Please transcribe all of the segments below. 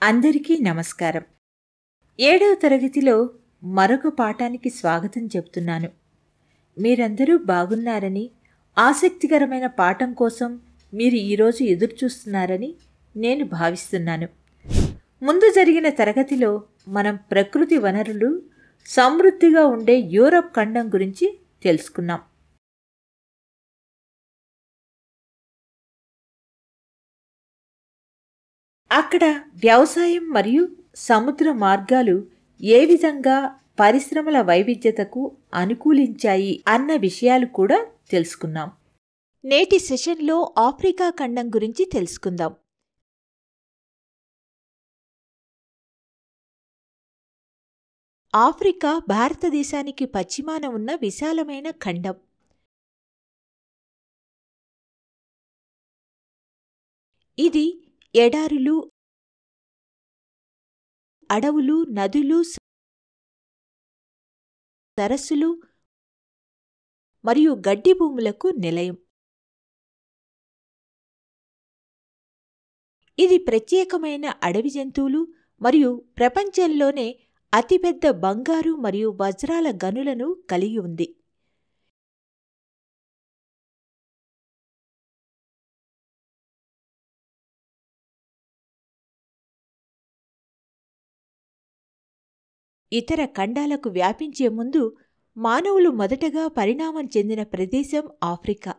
అందరికీ నమస్కారం. 7వ తరగతిలో మరొక పాఠానికి స్వాగతం చెప్తున్నాను. మీరందరూ బాగున్నారని, ఆసక్తికరమైన పాఠం కోసం మీరు ఈరోజు ఎదురుచూస్తున్నారని నేను భావిస్తున్నాను. ముందు జరిగిన తరగతిలో మనం ప్రకృతి వనరులు సమృద్ధిగా ఉండే యూరప్ ఖండం గురించి తెలుసుకున్నాం. అక్కడ వ్యవసాయం మరియు సముద్ర మార్గాలు ఏ విధంగా పరిశ్రమల వైవిధ్యతకు అనుకూలించాయి అన్న విషయాలు కూడా తెలుసుకున్నాం. నేటి సెషన్లో ఆఫ్రికా ఖండం గురించి తెలుసుకుందాం. ఆఫ్రికా భారతదేశానికి పశ్చిమాన ఉన్న విశాలమైన ఖండం. ఇది ఎడారులు, అడవులు, నదులు, సరస్సులు మరియు గడ్డి భూములకు నిలయం. ఇది ప్రత్యేకమైన అడవి జంతువులు మరియు ప్రపంచంలోనే అతిపెద్ద బంగారు మరియు వజ్రాల గనులను కలిగి ఉంది. ఇతర ఖండాలకు వ్యాపించే ముందు మానవులు మొదటగా పరిణామం చెందిన ప్రదేశం ఆఫ్రికా.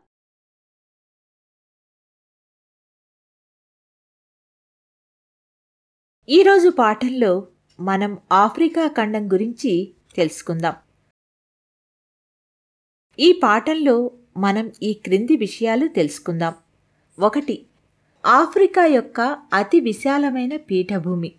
ఈరోజు పాఠంలో మనం ఆఫ్రికా ఖండం గురించి తెలుసుకుందాం. ఈ పాఠంలో మనం ఈ క్రింది విషయాలు తెలుసుకుందాం. 1. ఆఫ్రికా యొక్క అతి విశాలమైన పీఠభూమి.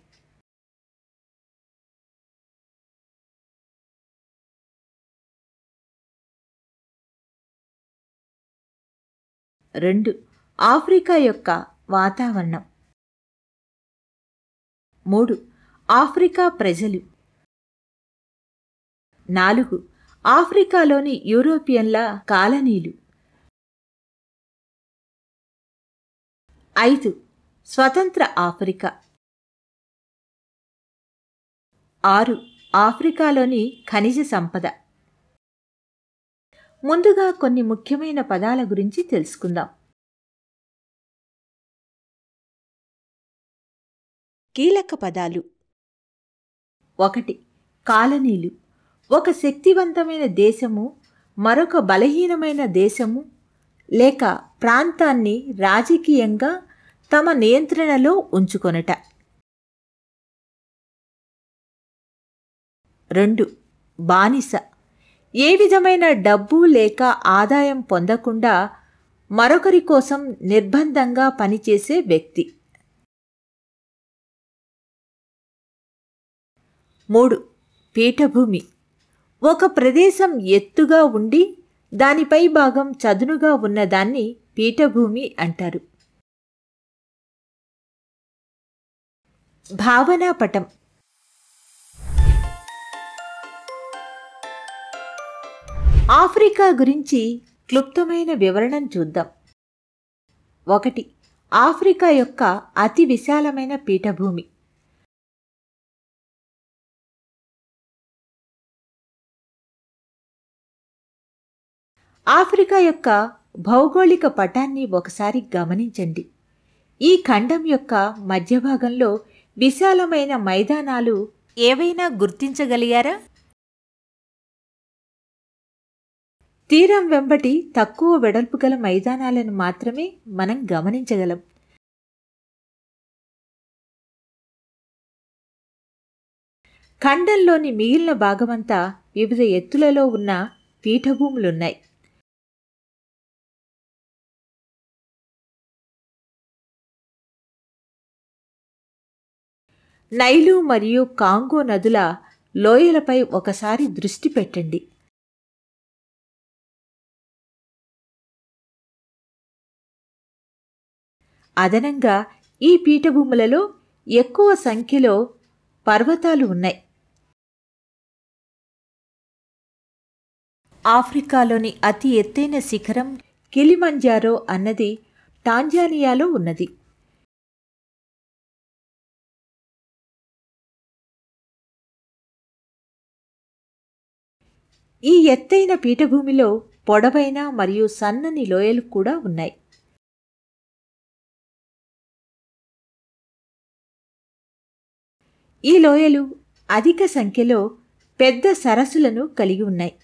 2. ఆఫ్రికా యొక్క వాతావరణం. 3. ఆఫ్రికా ప్రజలు. 4. ఆఫ్రికాలోని యూరోపియన్ల కాలనీలు. 5. స్వతంత్ర ఆఫ్రికా. 6. ఆఫ్రికాలోని ఖనిజ సంపద. ముందుగా కొన్ని ముఖ్యమైన పదాల గురించి తెలుసుకుందాం. కీలక పదాలు. 1. కాలనీలు. ఒక శక్తివంతమైన దేశము మరొక బలహీనమైన దేశము లేక ప్రాంతాన్ని రాజకీయంగా తమ నియంత్రణలో ఉంచుకొనుట. 2. బానిస. ఏ విధమైన డబ్బు లేక ఆదాయం పొందకుండా మరొకరి కోసం నిర్బంధంగా పనిచేసే వ్యక్తి. 3. పీఠభూమి. ఒక ప్రదేశం ఎత్తుగా ఉండి దానిపై భాగం చదునుగా ఉన్నదాన్ని పీఠభూమి అంటారు. భావనాపటం. ఆఫ్రికా గురించి క్లుప్తమైన వివరణను చూద్దాం. 1. ఆఫ్రికా యొక్క అతి విశాలమైన పీఠభూమి. ఆఫ్రికా యొక్క భౌగోళిక పటాన్ని ఒకసారి గమనించండి. ఈ ఖండం యొక్క మధ్యభాగంలో విశాలమైన మైదానాలు ఏవైనా గుర్తించగలిగారా? తీరం వెంబటి తక్కువ వెడల్పు గల మైదానాలను మాత్రమే మనం గమనించగలం. ఖండంలోని మిగిలిన భాగమంతా వివిధ ఎత్తులలో ఉన్న పీఠభూములున్నాయి. నైలు మరియు కాంగో నదుల లోయలపై ఒకసారి దృష్టి పెట్టండి. అదనంగా ఈ పీఠభూములలో ఎక్కువ సంఖ్యలో పర్వతాలు ఉన్నాయి. ఆఫ్రికాలోని అతి ఎత్తైన శిఖరం కిలిమంజారో అన్నది టాంజానియాలో ఉన్నది. ఈ ఎత్తైన పీఠభూమిలో పొడవైన మరియు సన్నని లోయలు కూడా ఉన్నాయి. ఈ లోయలు అధిక సంఖ్యలో పెద్ద సరస్సులను కలిగి ఉన్నాయి.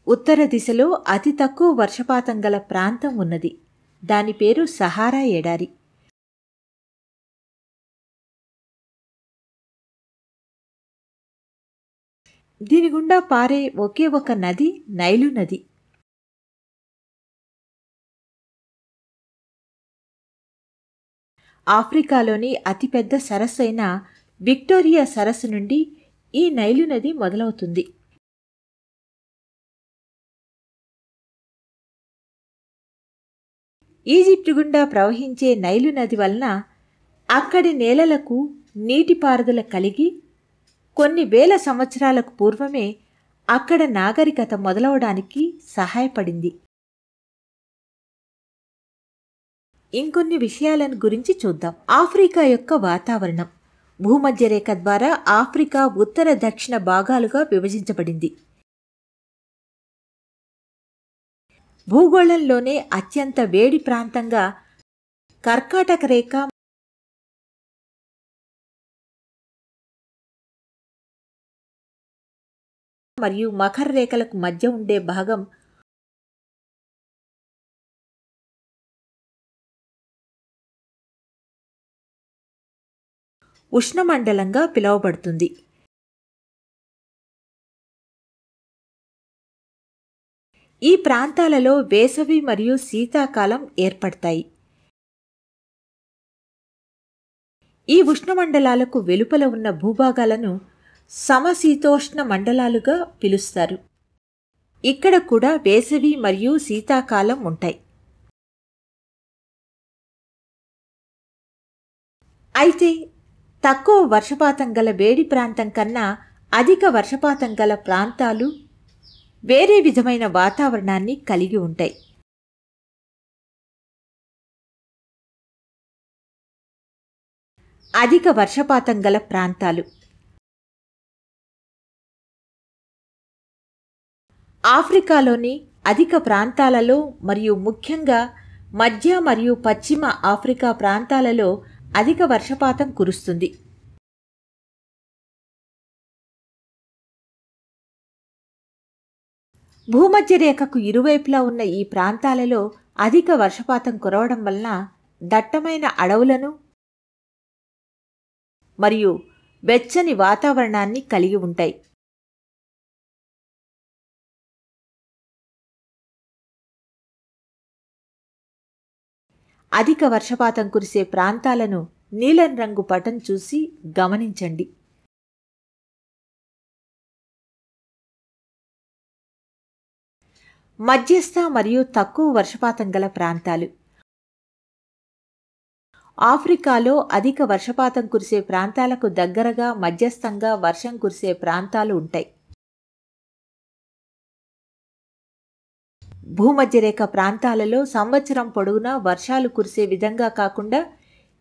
ఉత్తర దిశలో అతి తక్కువ వర్షపాతం గల ప్రాంతం ఉన్నది. దాని పేరు సహారా ఎడారి. దీని గుండా పారే ఒకే ఒక నది నైలు నది. ఆఫ్రికాలోని అతిపెద్ద సరస్సు అయిన విక్టోరియా సరస్సు నుండి ఈ నైలు నది మొదలవుతుంది. ఈజిప్టు గుండా ప్రవహించే నైలు నది వలన అక్కడి నేలలకు నీటిపారుదల కలిగి కొన్ని వేల సంవత్సరాలకు పూర్వమే అక్కడ నాగరికత మొదలవడానికి సహాయపడింది. ఇంకొన్ని విషయాలను గురించి చూద్దాం. ఆఫ్రికా యొక్క వాతావరణం భూమధ్యరేఖ ద్వారా ఆఫ్రికా ఉత్తర దక్షిణ భాగాలుగా విభజించబడింది. భూగోళంలోనే అత్యంత వేడి ప్రాంతంగా కర్కాటక రేఖ మరియు మకర రేఖలకు మధ్య ఉండే భాగం ఉష్ణమండలంగా పిలువబడుతుంది. ఈ ప్రాంతాలలో వేసవి మరియు శీతాకాలం ఏర్పడతాయి. ఈ ఉష్ణమండలాలకు వెలుపల ఉన్న భూభాగాలను సమశీతోష్ణ మండలాలుగా పిలుస్తారు. ఇక్కడ కూడా వేసవి మరియు శీతాకాలం ఉంటాయి. అయితే తక్కువ వర్షపాతం గల వేడి ప్రాంతం కన్నా అధిక వర్షపాతం గల ప్రాంతాలు వేరే విధమైన వాతావరణాన్ని కలిగి ఉంటాయి. అధిక వర్షపాతం గల ప్రాంతాలు ఆఫ్రికాలోని అధిక ప్రాంతాలలో మరియు ముఖ్యంగా మధ్య మరియు పశ్చిమ ఆఫ్రికా ప్రాంతాలలో అధిక వర్షపాతం కురుస్తుంది. భూమధ్యరేఖకు ఇరువైపులా ఉన్న ఈ ప్రాంతాలలో అధిక వర్షపాతం కురవడం వలన దట్టమైన అడవులను మరియు వెచ్చని వాతావరణాన్ని కలిగి ఉంటాయి. అధిక వర్షపాతం కురిసే ప్రాంతాలను నీలం రంగు పటం చూసి గమనించండి. మధ్యస్థ మరియు తక్కువ వర్షపాతం గల ప్రాంతాలు ఆఫ్రికాలో అధిక వర్షపాతం కురిసే ప్రాంతాలకు దగ్గరగా మధ్యస్థంగా వర్షం కురిసే ప్రాంతాలు ఉంటాయి. భూమధ్యరేఖ ప్రాంతాలలో సంవత్సరం పొడవునా వర్షాలు కురిసే విధంగా కాకుండా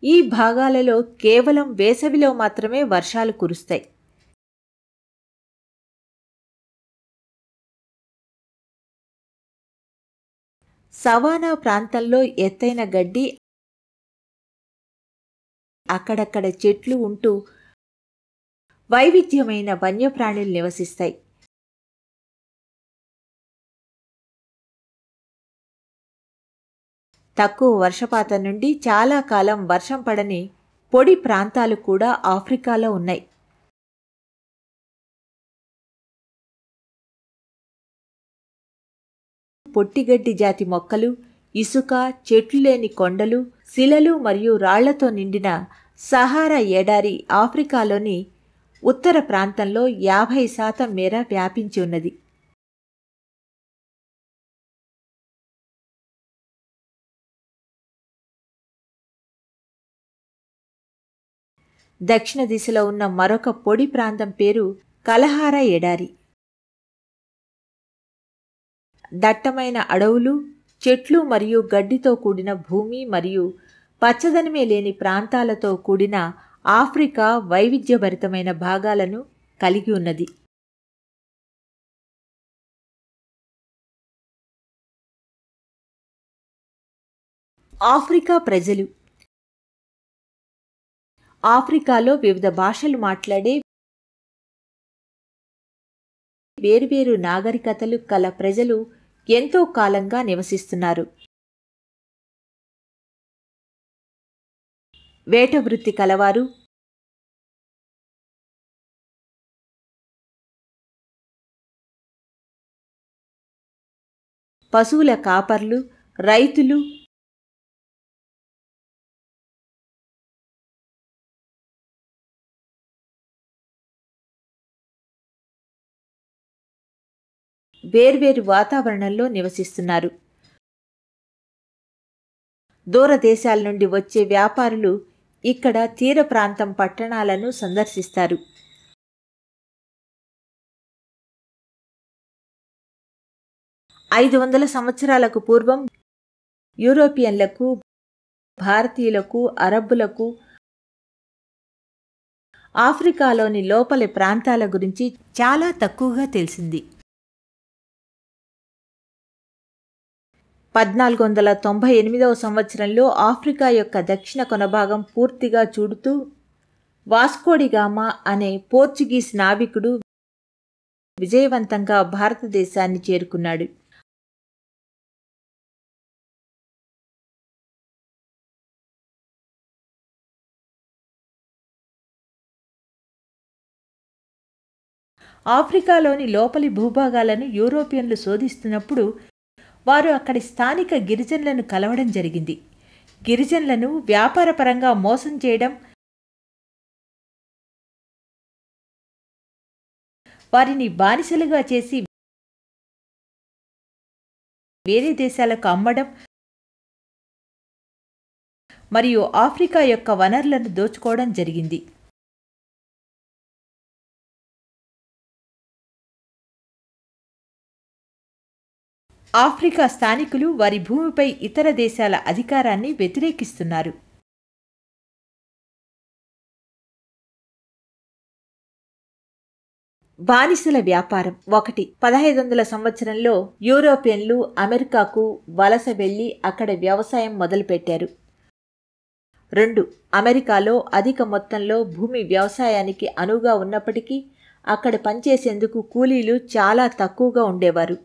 ఈ భాగాలలో కేవలం వేసవిలో మాత్రమే వర్షాలు కురుస్తాయి. సవానా ప్రాంతంలో ఎత్తైన గడ్డి, అక్కడక్కడ చెట్లు ఉంటూ వైవిధ్యమైన వన్యప్రాణులు నివసిస్తాయి. తక్కువ వర్షపాతం నుండి చాలా కాలం వర్షం పడని పొడి ప్రాంతాలు కూడా ఆఫ్రికాలో ఉన్నాయి. పొట్టిగడ్డి జాతి మొక్కలు, ఇసుక, చెట్లు లేని కొండలు, శిలలు మరియు రాళ్లతో నిండిన సహారా ఎడారి ఆఫ్రికాలోని ఉత్తర ప్రాంతంలో 50% మేర వ్యాపించి ఉన్నది. దక్షిణ దిశలో ఉన్న మరొక పొడి ప్రాంతం పేరు కలహారా ఎడారి. దట్టమైన అడవులు, చెట్లు మరియు గడ్డితో కూడిన భూమి మరియు పచ్చదనమే లేని ప్రాంతాలతో కూడిన ఆఫ్రికా వైవిధ్యభరితమైన భాగాలను కలిగి ఉన్నది. ఆఫ్రికా ప్రజలు ఆఫ్రికాలో వివిధ భాషలు మాట్లాడే వేర్వేరు నాగరికతలు కల ప్రజలు ఎంతో కాలంగా నివసిస్తున్నారు. వేట వృత్తి కలవారు, పశువుల కాపర్లు, రైతులు, వేర్వేరు వాతావరణంలో నివసిస్తున్నారు. దూరదేశాల నుండి వచ్చే వ్యాపారులు ఇక్కడ తీర ప్రాంతం పట్టణాలను సందర్శిస్తారు. ఐదు 500 సంవత్సరాలకు పూర్వం యూరోపియన్లకు, భారతీయులకు, అరబ్బులకు ఆఫ్రికాలోని లోపలి ప్రాంతాల గురించి చాలా తక్కువగా తెలిసింది. 1498వ సంవత్సరంలో ఆఫ్రికా యొక్క దక్షిణ కొనభాగం పూర్తిగా చూడుతూ వాస్కోడిగామా అనే పోర్చుగీస్ నావికుడు విజయవంతంగా భారతదేశాన్ని చేరుకున్నాడు. ఆఫ్రికాలోని లోపలి భూభాగాలను యూరోపియన్లు శోధిస్తున్నప్పుడు వారు అక్కడి స్థానిక గిరిజనులను కలవడం జరిగింది. గిరిజనులను వ్యాపారపరంగా మోసం చేయడం, వారిని బానిసలుగా చేసి వేరే దేశాలకు అమ్మడం మరియు ఆఫ్రికా యొక్క వనరులను దోచుకోవడం జరిగింది. ఆఫ్రికా స్థానికులు వారి భూమిపై ఇతర దేశాల అధికారాన్ని వ్యతిరేకిస్తున్నారు. బానిసల వ్యాపారం 1. 1500 సంవత్సరంలో యూరోపియన్లు అమెరికాకు వలస వెళ్లి అక్కడ వ్యవసాయం మొదలుపెట్టారు. 2. అమెరికాలో అధిక మొత్తంలో భూమి వ్యవసాయానికి అనువుగా ఉన్నప్పటికీ అక్కడ పనిచేసేందుకు కూలీలు చాలా తక్కువగా ఉండేవారు.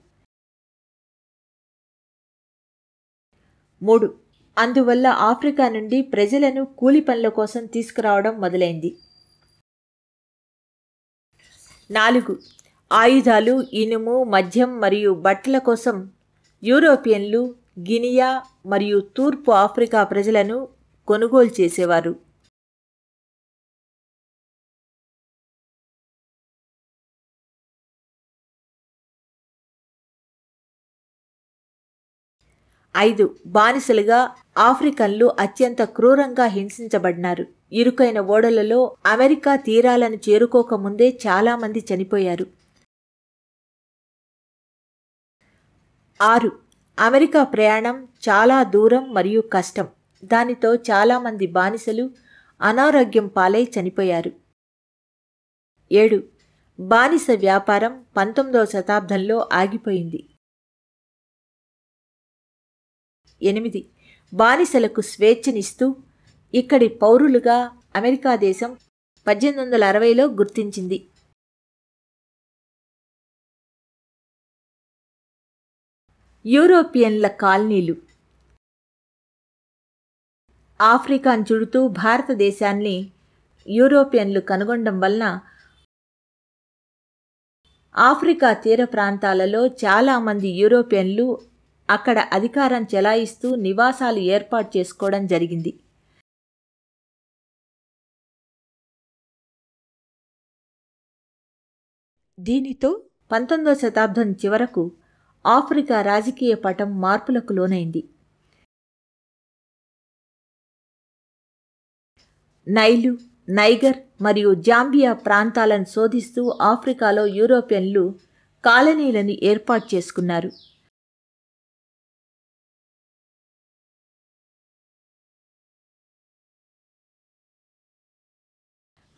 3. అందువల్ల ఆఫ్రికా నుండి ప్రజలను కూలి పనుల కోసం తీసుకురావడం మొదలైంది. 4. ఆయుధాలు, ఇనుము, మద్యం మరియు బట్టల కోసం యూరోపియన్లు గినియా మరియు తూర్పు ఆఫ్రికా ప్రజలను కొనుగోలు చేసేవారు. 5. బానిసలుగా ఆఫ్రికన్లు అత్యంత క్రూరంగా హింసించబడినారు. ఇరుకైన ఓడలలో అమెరికా తీరాలను చేరుకోకముందే చాలామంది చనిపోయారు. 6. అమెరికా ప్రయాణం చాలా దూరం మరియు కష్టం. దానితో చాలామంది బానిసలు అనారోగ్యం పాలై చనిపోయారు. 7. బానిస వ్యాపారం 19వ శతాబ్దంలో ఆగిపోయింది. 8. బానిసలకు స్వేచ్ఛనిస్తూ ఇక్కడి పౌరులుగా అమెరికా దేశం 1860లో గుర్తించింది. యూరోపియన్ల కాలనీలు ఆఫ్రికాను చుడుతూ భారతదేశాన్ని యూరోపియన్లు కనుగొనడం వలన ఆఫ్రికా తీర ప్రాంతాలలో చాలామంది యూరోపియన్లు అక్కడ అధికారం చెలాయిస్తూ నివాసాలు ఏర్పాటు చేసుకోవడం జరిగింది. దీనితో 19వ శతాబ్దం చివరకు ఆఫ్రికా రాజకీయ పటం మార్పులకు లోనైంది. నైలు, నైగర్ మరియు జాంబియా ప్రాంతాలను శోధిస్తూ ఆఫ్రికాలో యూరోపియన్లు కాలనీలను ఏర్పాటు చేసుకున్నారు.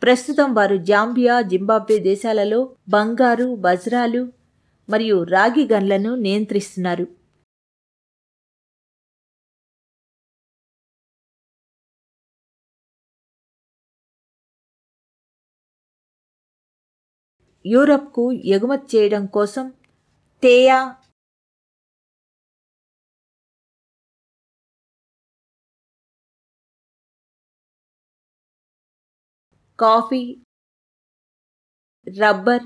ప్రస్తుతం వారు జాంబియా, జింబాబ్వే దేశాలలో బంగారు, వజ్రాలు మరియు రాగి గన్లను నియంత్రిస్తున్నారు. యూరప్కు ఎగుమతి చేయడం కోసం తేయా, కాఫీ, రబ్బర్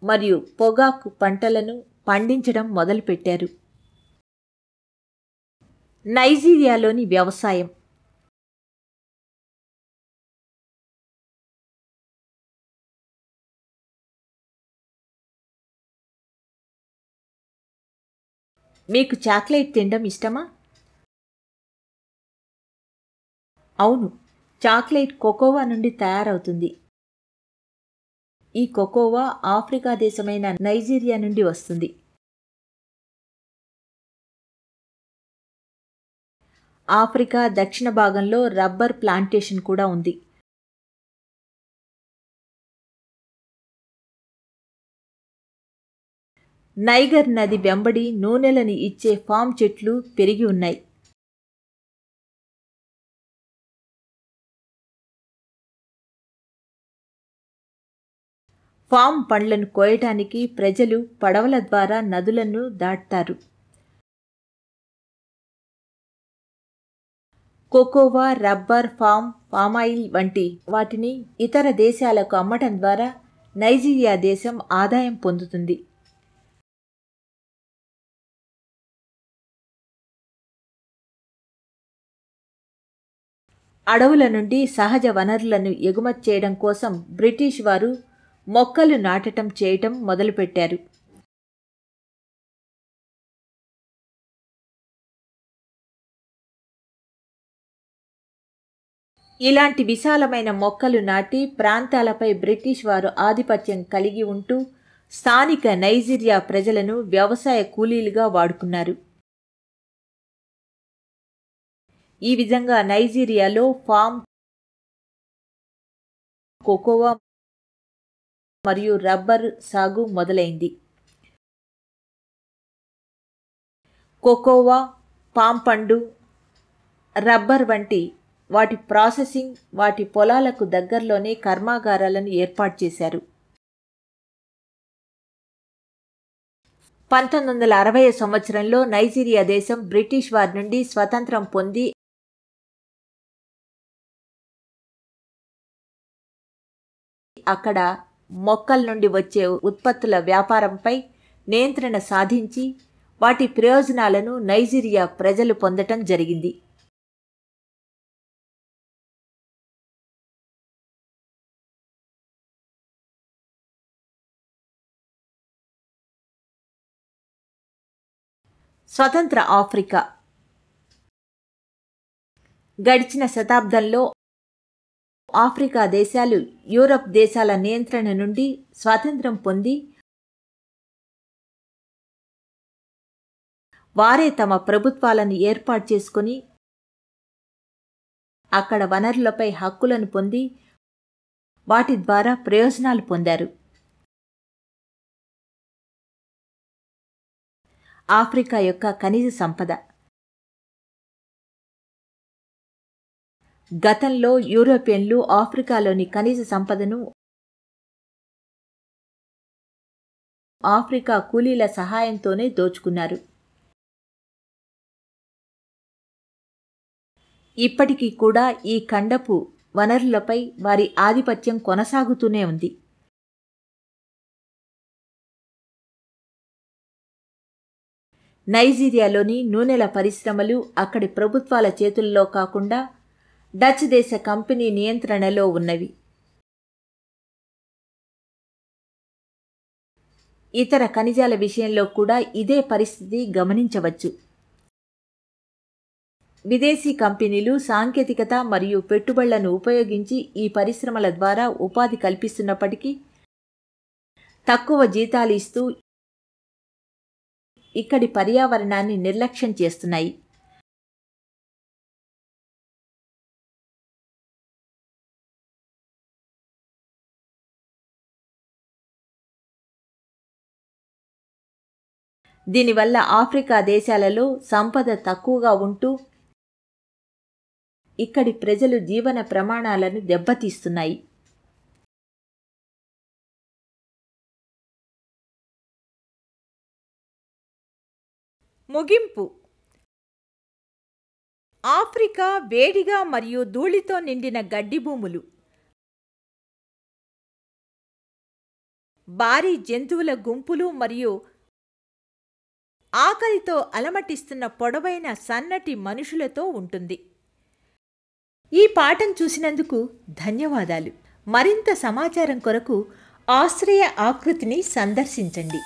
మరియు పొగాకు పంటలను పండించడం మొదలుపెట్టారు. నైజీరియాలోని వ్యవసాయం. మీకు చాక్లెట్ తినడం ఇష్టమా? అవును, చాక్లెట్ కోకోవా నుండి తయారవుతుంది. ఈ కోకోవా ఆఫ్రికా దేశమైన నైజీరియా నుండి వస్తుంది. ఆఫ్రికా దక్షిణ భాగంలో రబ్బర్ ప్లాంటేషన్ కూడా ఉంది. నైగర్ నది వెంబడి నూనెలను ఇచ్చే పామ్ చెట్లు పెరిగి ఉన్నాయి. పామ్ పండ్లను కోయటానికి ప్రజలు పడవల ద్వారా నదులను దాటుతారు. కోకోవా, రబ్బర్, పామాయిల్ వంటి వాటిని ఇతర దేశాలకు అమ్మటం ద్వారా నైజీరియా దేశం ఆదాయం పొందుతుంది. అడవుల నుండి సహజ వనరులను ఎగుమతి చేయడం కోసం బ్రిటిష్ వారు మొక్కలు నాటటం చేయటం మొదలుపెట్టారు. ఇలాంటి విశాలమైన మొక్కలు నాటి ప్రాంతాలపై బ్రిటిష్ వారు ఆధిపత్యం కలిగి ఉంటూ స్థానిక నైజీరియా ప్రజలను వ్యవసాయ కూలీలుగా వాడుకున్నారు. ఈ విధంగా నైజీరియాలో పామ్, కోకోవా మరియు రబ్బర్ సాగు మొదలైంది. కోకోవా, పామ్ పండు, రబ్బర్ వంటి వాటి ప్రాసెసింగ్ వాటి పొలాలకు దగ్గరలోనే కర్మాగారాలను ఏర్పాటు చేశారు. 1960 సంవత్సరంలో నైజీరియా దేశం బ్రిటిష్ వారి నుండి స్వతంత్రం పొంది అక్కడ మొక్కల నుండి వచ్చే ఉత్పత్తుల వ్యాపారంపై నియంత్రణ సాధించి వాటి ప్రయోజనాలను నైజీరియా ప్రజలు పొందటం జరిగింది. స్వతంత్ర ఆఫ్రికా. గడిచిన శతాబ్దంలో ఆఫ్రికా దేశాలు యూరప్ దేశాల నియంత్రణ నుండి స్వాతంత్ర్యం పొంది వారే తమ ప్రభుత్వాలను ఏర్పాటు చేసుకుని అక్కడ వనరులపై హక్కులను పొంది వాటి ద్వారా ప్రయోజనాలు పొందారు. ఆఫ్రికా యొక్క ఖనిజ సంపద. గతంలో యూరోపియన్లు ఆఫ్రికాలోని ఖనిజ సంపదను ఆఫ్రికా కూలీల సహాయంతోనే దోచుకున్నారు. ఇప్పటికీ కూడా ఈ ఖండపు వనరులపై వారి ఆధిపత్యం కొనసాగుతూనే ఉంది. నైజీరియాలోని నూనెల పరిశ్రమలు అక్కడి ప్రభుత్వాల చేతుల్లో కాకుండా డచ్ దేశ కంపెనీ నియంత్రణలో ఉన్నవి. ఇతర ఖనిజాల విషయంలో కూడా ఇదే పరిస్థితి గమనించవచ్చు. విదేశీ కంపెనీలు సాంకేతికత మరియు పెట్టుబడులను ఉపయోగించి ఈ పరిశ్రమల ద్వారా ఉపాధి కల్పిస్తున్నప్పటికీ తక్కువ జీతాలు ఇస్తూ ఇక్కడి పర్యావరణాన్ని నిర్లక్ష్యం చేస్తున్నాయి. దీనివల్ల ఆఫ్రికా దేశాలలో సంపద తక్కువగా ఉంటూ ఇక్కడి ప్రజలు జీవన ప్రమాణాలను దెబ్బతీస్తున్నాయి. ముగింపు. ఆఫ్రికా వేడిగా మరియు ధూళితో నిండిన గడ్డి భూములు, భారీ జంతువుల గుంపులు మరియు ఆకలితో అలమటిస్తున్న పొడవైన సన్నటి మనుషులతో ఉంటుంది. ఈ పాఠం చూసినందుకు ధన్యవాదాలు. మరింత సమాచారం కొరకు ఆశ్రయ ఆకృతిని సందర్శించండి.